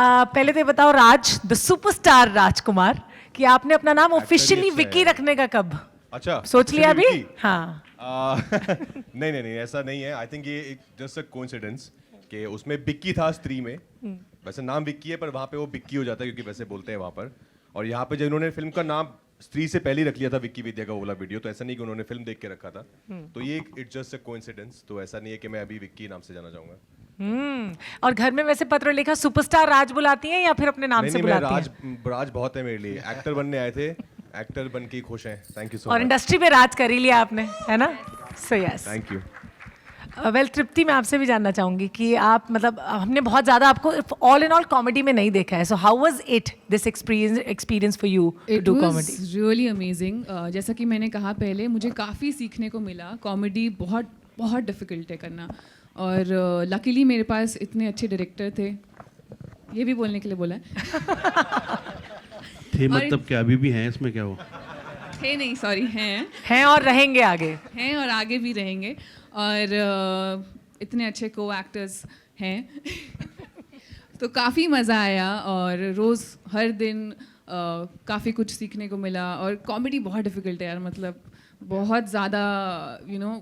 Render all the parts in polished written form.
पहले तो ये बताओ राज, द सुपरस्टार राजकुमार, कि आपने अपना नाम ऑफिशियली अच्छा विक्की है। रखने का कब अच्छा सोच लिया अभी? विक्की? हाँ, नहीं नहीं नहीं ऐसा नहीं है। आई थिंक ये एक जस्ट अ कोइंसिडेंस कि उसमें बिक्की था स्त्री में। वैसे नाम विक्की है पर वहाँ पे वो बिक्की हो जाता है क्योंकि वैसे बोलते हैं वहाँ पर। और यहाँ पे जब इन्होंने फिल्म का नाम स्त्री से पहले ही रख लिया था विक्की विद्या का वो वाला वीडियो, तो ऐसा नहीं कि उन्होंने फिल्म देख के रखा था। तो ये इट्स जस्ट अ कोइंसिडेंस, तो ऐसा नहीं है कि मैं अभी विक्की नाम से जाना चाहूंगा। और घर में वैसे पत्र लिखा सुपरस्टार राज बुलाती हैं या फिर अपने नाम नहीं से नहीं, मैं बुलाती राज हैं? राज बहुत है मेरे लिए। एक्टर बनने आए थे, एक्टर बन के ही खुश हैं। थैंक यू सो और मच। इंडस्ट्री में राज कर ही लिया आपने, है ना? So yes. Thank you. Well Tripti, मैं आपसे भी जानना चाहूंगी कि आप मतलब हमने बहुत ज़्यादा आपको ऑल इन ऑल कॉमेडी में नहीं देखा है, so how was it this experience for you to it do was comedy? Really amazing. जैसा कि मैंने कहा पहले, मुझे काफ़ी सीखने को मिला। कॉमेडी बहुत बहुत डिफ़िकल्ट है करना, और लकीली मेरे पास इतने अच्छे डायरेक्टर थे। ये भी बोलने के लिए बोला है। थे मतलब क्या अभी भी हैं इसमें क्या हो? थे नहीं, सॉरी, हैं और रहेंगे आगे। हैं और आगे भी रहेंगे। और इतने अच्छे को एक्टर्स हैं। तो काफ़ी मज़ा आया, और रोज़ हर दिन काफ़ी कुछ सीखने को मिला। और कॉमेडी बहुत डिफ़िकल्ट है यार, मतलब बहुत ज़्यादा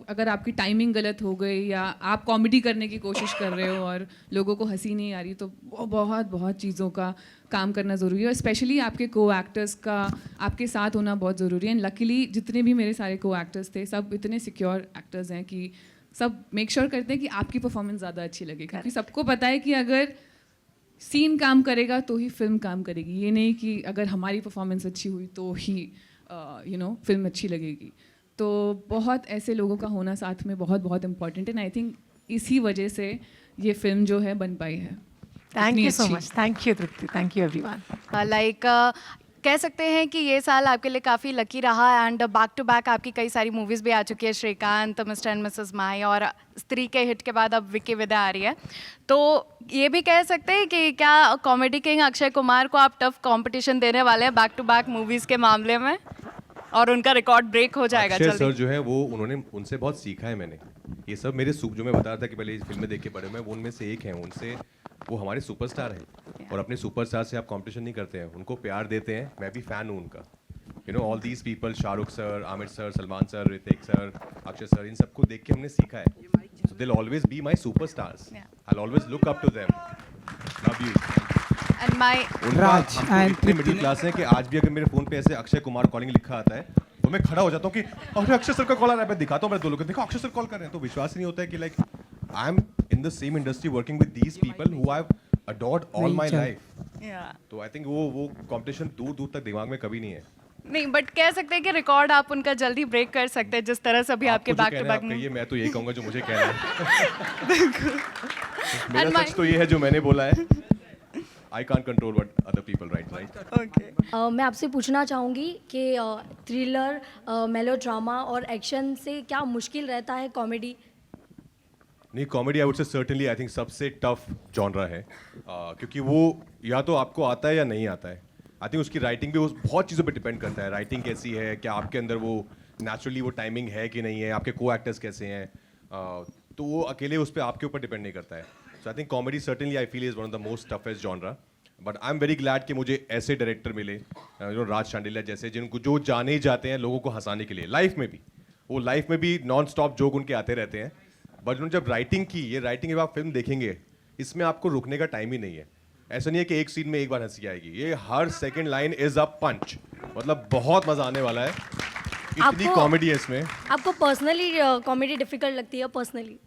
अगर आपकी टाइमिंग गलत हो गई या आप कॉमेडी करने की कोशिश कर रहे हो और लोगों को हंसी नहीं आ रही, तो बहुत बहुत चीज़ों का काम करना ज़रूरी है। स्पेशली आपके को एक्टर्स का आपके साथ होना बहुत ज़रूरी है। एंड लकीली जितने भी मेरे सारे को एक्टर्स थे, सब इतने सिक्योर एक्टर्स हैं कि सब मेक श्योर करते हैं कि आपकी परफॉर्मेंस ज़्यादा अच्छी लगे, क्योंकि सबको पता है कि अगर सीन काम करेगा तो ही फिल्म काम करेगी। ये नहीं कि अगर हमारी परफॉर्मेंस अच्छी हुई तो ही फिल्म अच्छी लगेगी। तो बहुत ऐसे लोगों का होना साथ में बहुत बहुत इम्पॉर्टेंट है। एंड आई थिंक इसी वजह से ये फिल्म जो है बन पाई है। थैंक यू सो अच्छी। Much, thank you Tripti, thank you everyone. Like कह सकते हैं कि ये साल आपके लिए काफ़ी लकी रहा, एंड बैक टू बैक आपकी कई सारी मूवीज़ भी आ चुकी है, श्रीकांत, मिस्टर एंड मिसेस माही, और स्त्री के हिट के बाद अब विक्की विद्या आ रही है। तो ये भी कह सकते हैं कि क्या कॉमेडी किंग अक्षय कुमार को आप टफ कंपटीशन देने वाले हैं बैक टू बैक मूवीज़ के मामले में, और उनका रिकॉर्ड ब्रेक हो जाएगा अक्षय जल्दी? सर जो है वो उन्होंने उनसे बहुत सीखा है मैंने। ये सब मेरे जो मैं बता रहा था कि पहले इस फिल्म देख के बड़े मैं, वो उनमें से एक हैं। उनसे वो हमारे सुपरस्टार हैं, और अपने सुपरस्टार से आप कंपटीशन नहीं करते हैं, उनको प्यार देते हैं। मैं भी फैन हूँ उनका। All these people, Shahrukh sir, Aamir sir, Salman sir, Hrithik sir, Akshay sir, इन सबको देख के हमने सीखा है। So they will always be my superstars. I will always look up to them. Love you. And my Raj इतने मिडिल क्लास हैं कि आज भी अगर मेरे फोन पे ऐसे अक्षय कुमार कॉलिंग लिखा आता है तो मैं खड़ा हो जाता हूँ कि अरे अक्षय सर का कॉल आ रहा है। मैं दिखाता हूँ मेरे दो लोगों को, देखो अक्षय सर कॉल कर रहे हैं। तो विश्वास ही नहीं होता है कि like I am in the same industry working with these people who I have adored all my life. तो आई थिंक वो कंपटीशन दूर दूर तक दिमाग में कभी नहीं है। नहीं, बट कह सकते हैं कि रिकॉर्ड आप उनका जल्दी ब्रेक कर सकते हैं, जिस तरह से अभी आपके आपको जो बैक कहना टू है आप बैक। कहिए, मैं तो यही कहूँगा जो मुझे कहना है। मेरा सच तो ये है जो मैंने बोला है। I can't control what other people write, right? मैं आपसे पूछना चाहूँगी कि थ्रिलर, मेलोड्रामा और एक्शन से क्या मुश्किल रहता है कॉमेडी? नहीं, कॉमेडी आई वुड से सर्टेनली आई थिंक सबसे टफ जॉनरा है, क्योंकि वो या तो आपको आता है या नहीं आता है। आई थिंक उसकी राइटिंग भी बहुत चीज़ों पे डिपेंड करता है। राइटिंग कैसी है, क्या आपके अंदर वो नेचुरली वो टाइमिंग है कि नहीं है, आपके को एक्टर्स कैसे हैं, तो वो अकेले उस पर आपके ऊपर डिपेंड नहीं करता है। So I think comedy certainly I feel is one of the most toughest genre. But I am very glad कि मुझे ऐसे डायरेक्टर मिले, राज शांडिल्या जैसे, जिनको जो जाने ही जाते हैं लोगों को हंसाने के लिए। लाइफ में भी वो लाइफ में भी नॉन स्टॉप जोक उनके आते रहते हैं। बट उन्होंने जब राइटिंग की, ये राइटिंग जब आप फिल्म देखेंगे, इसमें आपको रुकने का टाइम ही नहीं है। ऐसा नहीं है कि एक सीन में एक बार हंसी आएगी, ये हर सेकंड लाइन इज अ पंच। मतलब बहुत मजा आने वाला है, इतनी कॉमेडी है इसमें। आपको पर्सनली कॉमेडी डिफिकल्ट लगती है? पर्सनली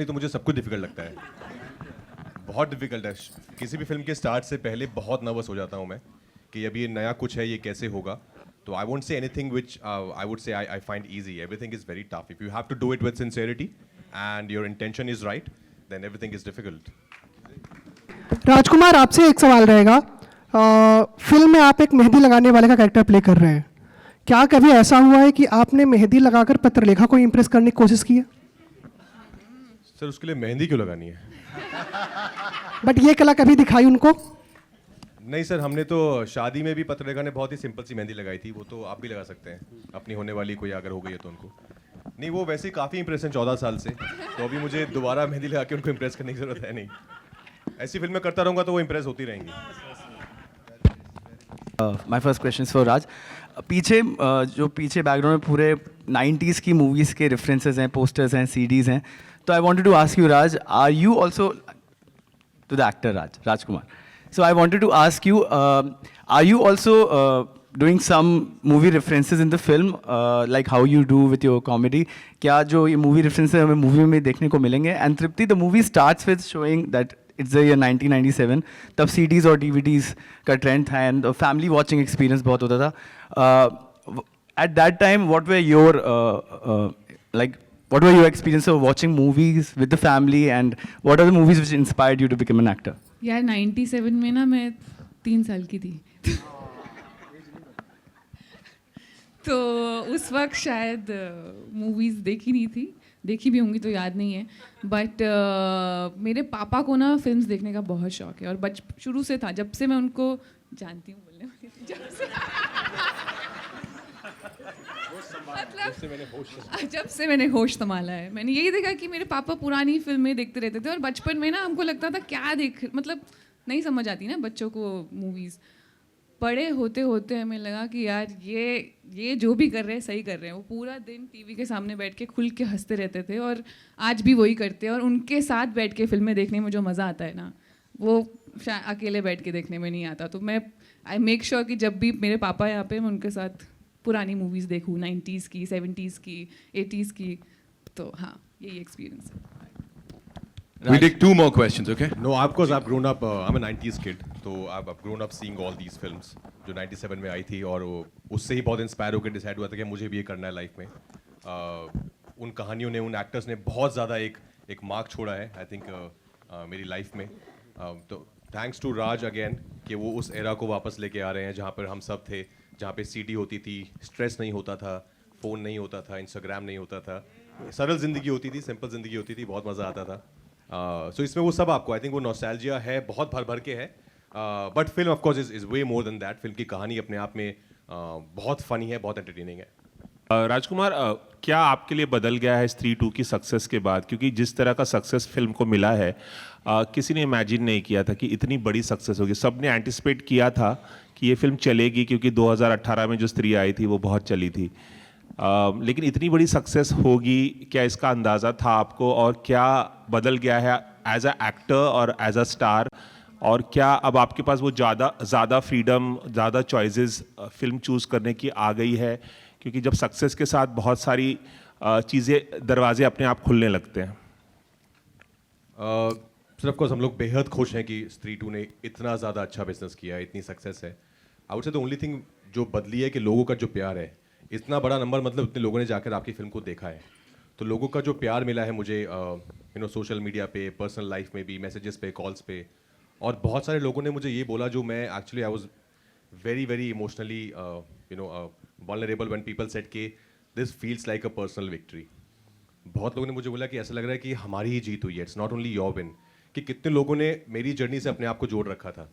तो मुझे सब कुछ डिफिकल्ट लगता है, बहुत डिफिकल्ट है। किसी भी फिल्म के स्टार्ट से पहले बहुत नर्वस हो जाता हूँ मैं कि अभी ये नया कुछ है, ये कैसे होगा। तो I won't say anything which I would say I find easy. Everything is very tough. If you have to do it with sincerity and your intention is right, then everything is difficult. Rajkumar, आपसे एक सवाल रहेगा। Film में आप एक मेहंदी लगाने वाले का कैरेक्टर प्ले कर रहे हैं। क्या कभी ऐसा हुआ है कि आपने मेहंदी लगाकर पत्रलेखा को इम्प्रेस करने की कोशिश की है? सर उसके लिए मेहंदी क्यों लगानी है? बट ये कला कभी दिखाई उनको? नहीं सर, हमने तो शादी में भी पत्रलेखा ने बहुत ही सिंपल सी मेहंदी लगाई थी। वो तो आप भी लगा सकते हैं, अपनी होने वाली कोई अगर हो गई है तो उनको। नहीं, वो वैसे ही काफ़ी इंप्रेस हैं 14 साल से, तो अभी मुझे दोबारा मेहंदी लगा के उनको इम्प्रेस करने की जरूरत है नहीं। ऐसी फिल्में करता रहूंगा तो वो इम्प्रेस होती रहेंगी. माय फर्स्ट क्वेश्चन फॉर राज. पीछे जो पीछे बैकग्राउंड में पूरे 90s की मूवीज़ के रेफरेंसेस हैं, पोस्टर्स हैं, सीडीज़ हैं. तो I wanted to ask you Raj, are you also to the actor Rajkumar. So I wanted to ask you, are you also doing some movie references in the film, like how you do with your comedy? क्या जो ये movie references हमें movie में देखने को मिलेंगे? And Tripti, the movie starts with showing that it's the year 1997. तब CDs और DVDs का trend था and family watching experience बहुत होता था. At that time, what were your what were your experience of watching movies with the family, and what are the movies which inspired you to become an actor? यार 97 में ना मैं 3 साल की थी. तो उस वक्त शायद मूवीज़ देखी नहीं थी, देखी भी होंगी तो याद नहीं है. बट मेरे पापा को ना फिल्म्स देखने का बहुत शौक है और शुरू से था, जब से मैं उनको जानती हूँ बोलने वाली थी, जब से मैंने होश संभाला है. मैंने यही देखा कि मेरे पापा पुरानी फिल्में देखते रहते थे और बचपन में ना हमको लगता था क्या देख, मतलब नहीं समझ आती ना बच्चों को मूवीज़. बड़े होते होते हमें लगा कि यार ये जो भी कर रहे हैं सही कर रहे हैं. वो पूरा दिन टीवी के सामने बैठ के खुल के हंसते रहते थे और आज भी वही करते हैं. और उनके साथ बैठ के फिल्में देखने में जो मज़ा आता है ना, वो अकेले बैठ के देखने में नहीं आता. तो मैं आई मेक श्योर कि जब भी मेरे पापा यहाँ पे, मैं उनके साथ पुरानी मूवीज़ देखूँ, 90s की, 70s की, 80s की. तो हाँ, यही एक्सपीरियंस है. We take 2 more questions, okay? No, of course I've grown up. I'm a 90s kid, तो I've grown up seeing all these films जो 97 में आई थी और उससे ही बहुत इंस्पायर होकर डिसाइड हुआ था कि मुझे भी ये करना है लाइफ में. उन कहानियों ने, उन एक्टर्स ने बहुत ज़्यादा एक मार्क छोड़ा है आई थिंक मेरी लाइफ में. तो थैंक्स टू राज अगेन कि वो उस एरा को वापस लेके आ रहे हैं जहाँ पर हम सब थे, जहाँ पे सीडी होती थी, स्ट्रेस नहीं होता था, फ़ोन नहीं होता था, इंस्टाग्राम नहीं होता था, सरल ज़िंदगी होती थी, सिंपल ज़िंदगी होती थी, बहुत मज़ा आता था. सो इसमें वो सब आपको आई थिंक वो नॉस्टैल्जिया है, बहुत भर के है. But film of course is way more than that. Film की कहानी अपने आप में बहुत फनी है, बहुत एंटरटेनिंग है. राजकुमार, क्या आपके लिए बदल गया है स्त्री 2 की सक्सेस के बाद? क्योंकि जिस तरह का सक्सेस फिल्म को मिला है, किसी ने इमेजिन नहीं किया था कि इतनी बड़ी सक्सेस होगी. सब ने एंटिसिपेट किया था कि ये फिल्म चलेगी क्योंकि 2018 में जो स्त्री आई थी वो बहुत चली थी. लेकिन इतनी बड़ी सक्सेस होगी, क्या इसका अंदाज़ा था आपको? और क्या बदल गया है एज अ एक्टर और एज अ स्टार? और क्या अब आपके पास वो ज़्यादा फ्रीडम, ज़्यादा चॉइसेस फिल्म चूज़ करने की आ गई है? क्योंकि जब सक्सेस के साथ बहुत सारी चीज़ें, दरवाजे अपने आप खुलने लगते हैं. सर ऑफ कोर्स हम लोग बेहद खुश हैं कि स्त्री 2 ने इतना ज़्यादा अच्छा बिजनेस किया है, इतनी सक्सेस है. आई वुड से द ओनली थिंग जो बदली है कि लोगों का जो प्यार है, इतना बड़ा नंबर, मतलब इतने लोगों ने जाकर आपकी फिल्म को देखा है. तो लोगों का जो प्यार मिला है मुझे सोशल मीडिया पे, पर्सनल लाइफ में भी, मैसेजेस पे, कॉल्स पे, और बहुत सारे लोगों ने मुझे ये बोला जो मैं actually I was very emotionally vulnerable when people said कि this feels like a personal victory. बहुत लोगों ने मुझे बोला कि ऐसा लग रहा है कि हमारी ही जीत हुई है, it's not only your win. कि कितने लोगों ने मेरी जर्नी से अपने आप को जोड़ रखा था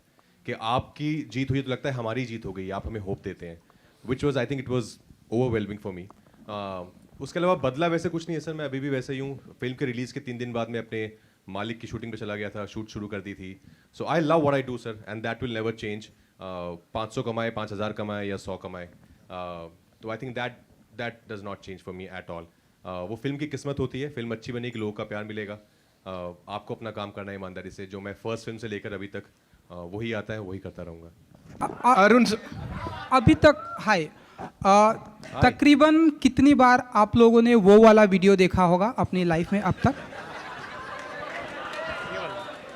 कि आपकी जीत हुई तो लगता है हमारी जीत हो गई, आप हमें होप देते हैं. Which was I think it was overwhelming for me. उसके अलावा बदला वैसे कुछ नहीं है सर, मैं अभी भी वैसे ही हूँ. फिल्म के रिलीज़ के 3 दिन बाद मैं अपने मालिक की शूटिंग पे चला गया था, शूट शुरू कर दी थी. So I love what I do sir, and that will never change. 500 कमाए, 5000 कमाए या 100 कमाए, तो I think that does not change for me at all. वो फिल्म की किस्मत होती है, फिल्म अच्छी बनेगी, लोगों का प्यार मिलेगा. आपको अपना काम करना है ईमानदारी से. जो मैं फर्स्ट फिल्म से लेकर अभी तक वही आता है, वही करता रहूँगा. अरुण अभी तक तकरीबन कितनी बार आप लोगों ने वो वाला वीडियो देखा होगा अपनी लाइफ में अब तक?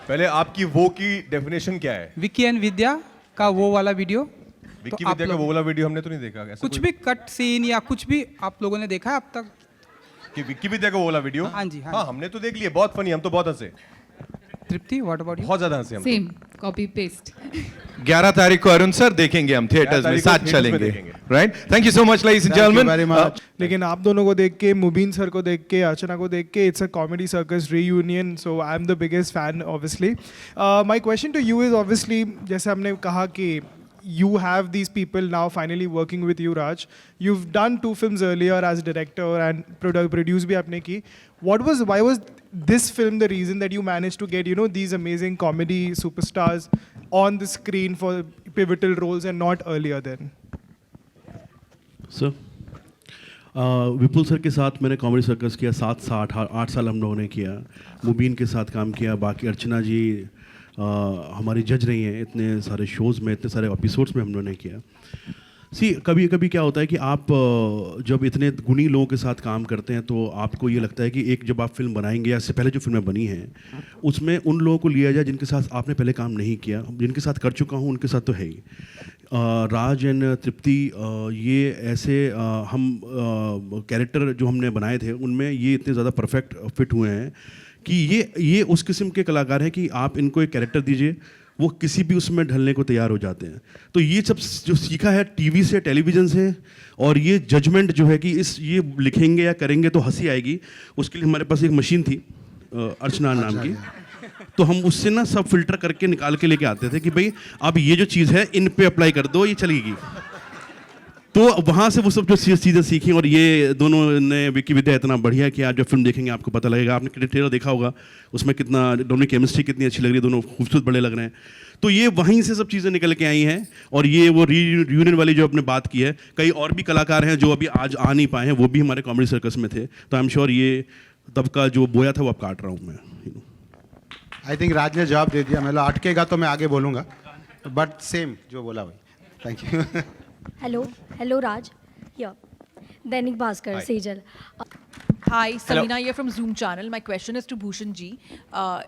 पहले आपकी वो की डेफिनेशन क्या है? विकी एंड विद्या का वो वाला वीडियो. विक्की विद्या का वो वाला वीडियो हमने तो नहीं देखा. ऐसा कुछ भी कट सीन या कुछ भी आप लोगों ने देखा है अब तक कि विक्की विद्या का वो वाला वीडियो? हाँ जी, हाँ हमने तो देख लिया, बहुत फनी, हम तो बहुत हंसे. तृप्ति, व्हाट अबाउट यू? बहुत ज्यादा हंसे हम. Same copy paste. 11 तारीख को अरुण सर देखेंगे हम थिएटर्स में, साथ चलेंगे. Right, thank you so much ladies and gentleman. लेकिन आप दोनों को देख के, मुबीन सर को देख के, अर्चना को देख के, it's a comedy circus reunion, so I am the biggest fan obviously. My question to you is obviously, जैसे हमने कहा कि you have these people now finally working with you, Raj. You've done 2 films earlier as director and produced bhi aapne ki. Why was this film the reason that you managed to get, you know, these amazing comedy superstars on the screen for pivotal roles and not earlier then? Sir Vipul sir के साथ मैंने comedy circus किया 7 से 8 साल हम लोगों ने किया। मुबीन के साथ काम किया, बाकी अर्चना जी हमारी जज रही हैं इतने सारे शोज़ में, इतने सारे एपिसोड्स में हम लोगों ने किया। कभी कभी क्या होता है कि आप जब इतने गुणी लोगों के साथ काम करते हैं तो आपको ये लगता है कि एक जब आप फिल्म बनाएंगे या इससे पहले जो फिल्में बनी हैं उसमें उन लोगों को लिया जाए जिनके साथ आपने पहले काम नहीं किया। जिनके साथ कर चुका हूँ उनके साथ तो है ही। राज एंड तृप्ति ये ऐसे हम कैरेक्टर जो हमने बनाए थे उनमें ये इतने ज़्यादा परफेक्ट फिट हुए हैं कि ये उस किस्म के कलाकार हैं कि आप इनको एक कैरेक्टर दीजिए वो किसी भी उसमें ढलने को तैयार हो जाते हैं। तो ये सब जो सीखा है टीवी से, टेलीविज़न से, और ये जजमेंट जो है कि ये लिखेंगे या करेंगे तो हंसी आएगी, उसके लिए हमारे पास एक मशीन थी अर्चना नाम की। तो हम उससे ना सब फिल्टर करके निकाल के लेके आते थे कि भाई अब ये जो चीज़ है इन पे अप्लाई कर दो, ये चलेगी। तो वहाँ से वो सब जो चीज़ें सीखी, और ये दोनों ने विकी विद्या इतना बढ़िया कि आप जब फिल्म देखेंगे आपको पता लगेगा। आपने ट्रेलर देखा होगा, उसमें कितना दोनों की केमिस्ट्री कितनी अच्छी लग रही है, दोनों खूबसूरत बड़े लग रहे हैं। तो ये वहीं से सब चीज़ें निकल के आई हैं। और ये वो रीयूनियन वाली जो आपने बात की है, कई और भी कलाकार हैं जो अभी आज आ नहीं पाए हैं, वो भी हमारे कॉमेडी सर्कस में थे। तो आई एम श्योर ये तब का जो बोया था वो अब काट रहा हूँ मैं। आई थिंक राज ने जवाब दे दिया, मतलब अटकेगा तो मैं आगे बोलूँगा, बट सेम जो बोला भाई। Thank you. Hello, Raj. Here. Dainik Bhaskar, Sejal. Hi, Samina here from Zoom channel. My question is to Bhushan ji.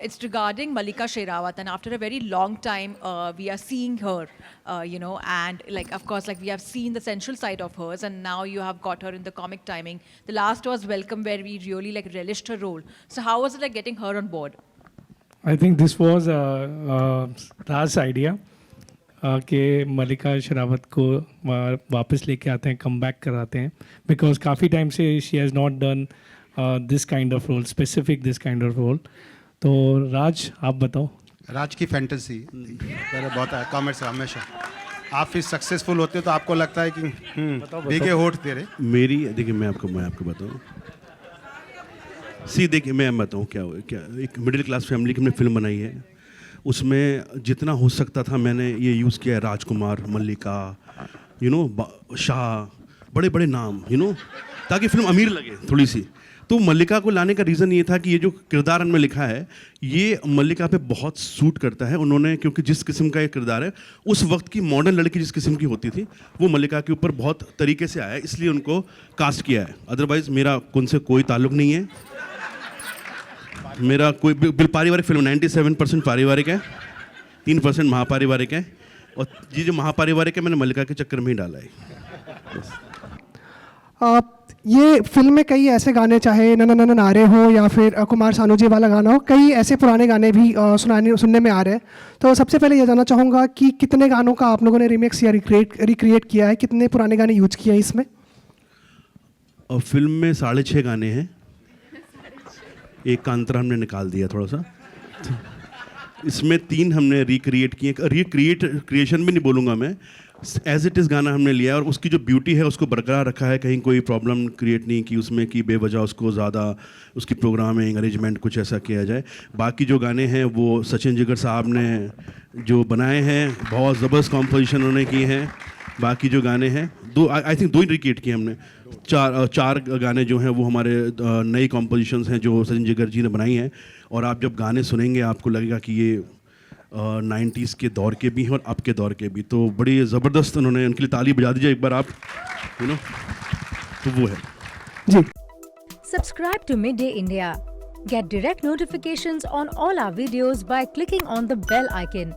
It's regarding Malika Sherawat, and after a very long time, we are seeing her, and like, of course, like we have seen the sensual side of hers, and now you have got her in the comic timing. The last was Welcome, where we really like relished her role. So how was it like getting her on board? I think this was Raj's idea. कि मलिका शेरावत को वापस लेके आते हैं, come back कराते हैं, because काफ़ी time से she has not done this kind of role, specific this kind of role. तो राज आप बताओ। राज की फैंटेसी पहले बहुत है कॉमेडी से, हमेशा आप फिर सक्सेसफुल होते हो तो आपको लगता है कि भीगे होठ तेरे। मेरी देखिए मैं आपको बताऊँ, देखिए मैं बताऊँ क्या एक मिडिल क्लास फैमिली की हमने फिल्म बनाई है, उसमें जितना हो सकता था मैंने ये यूज़ किया है। राजकुमार, मल्लिका, शाह, बड़े बड़े नाम, ताकि फिल्म अमीर लगे थोड़ी सी। तो मल्लिका को लाने का रीज़न ये था कि ये जो किरदार हमने लिखा है ये मल्लिका पे बहुत सूट करता है। उन्होंने क्योंकि जिस किस्म का ये किरदार है, उस वक्त की मॉडर्न लड़की जिस किस्म की होती थी वो मल्लिका के ऊपर बहुत तरीके से आया, इसलिए उनको कास्ट किया है। अदरवाइज़ मेरा उनसे कोई ताल्लुक़ नहीं है। मेरा कोई पारिवारिक फिल्म 97% पारिवारिक है, 3% महापारिवारिक है, और ये जो महापारिवारिक है मैंने मल्लिका के चक्कर में ही डाला है। ये फिल्म में कई ऐसे गाने, चाहे नन नन नारे हो या फिर कुमार सानू जी वाला गाना हो, कई ऐसे पुराने गाने भी सुनने में आ रहे हैं। तो सबसे पहले ये जानना चाहूँगा कि कितने गानों का आप लोगों ने रिमिक्स या रिक्रिएट किया है, कितने पुराने गाने यूज किए हैं इसमें? फिल्म में 6.5 गाने हैं, एक कांतरा हमने निकाल दिया थोड़ा सा। इसमें 3 हमने रिक्रिएट किए। क्रिएशन भी नहीं बोलूँगा मैं, एज इट इज़ गाना हमने लिया और उसकी जो ब्यूटी है उसको बरकरार रखा है। कहीं कोई प्रॉब्लम क्रिएट नहीं की उसमें कि बेवजह उसको ज़्यादा उसकी प्रोग्रामिंग अरेंजमेंट कुछ ऐसा किया जाए। बाकी जो गाने हैं वो सचिन जिगर साहब ने जो बनाए हैं, बहुत ज़बरदस्त कॉम्पोजिशन उन्होंने की हैं। बाकी जो गाने हैं आई थिंक 2 ही रिक्रिएट किए हमने। 4 गाने जो हैं वो हमारे नई कॉम्पोजिशंस हैं जो सचिन जिगर जी ने बनाई हैं। और आप जब गाने सुनेंगे आपको लगेगा कि ये 90s के दौर के भी हैं और अब के दौर के भी। तो बड़ी ज़बरदस्त उन्होंने, उनके लिए ताली बजा दीजिए एक बार आप, तो वो है जी। Subscribe to Midday India. Get direct notifications on all our videos by clicking on the bell icon.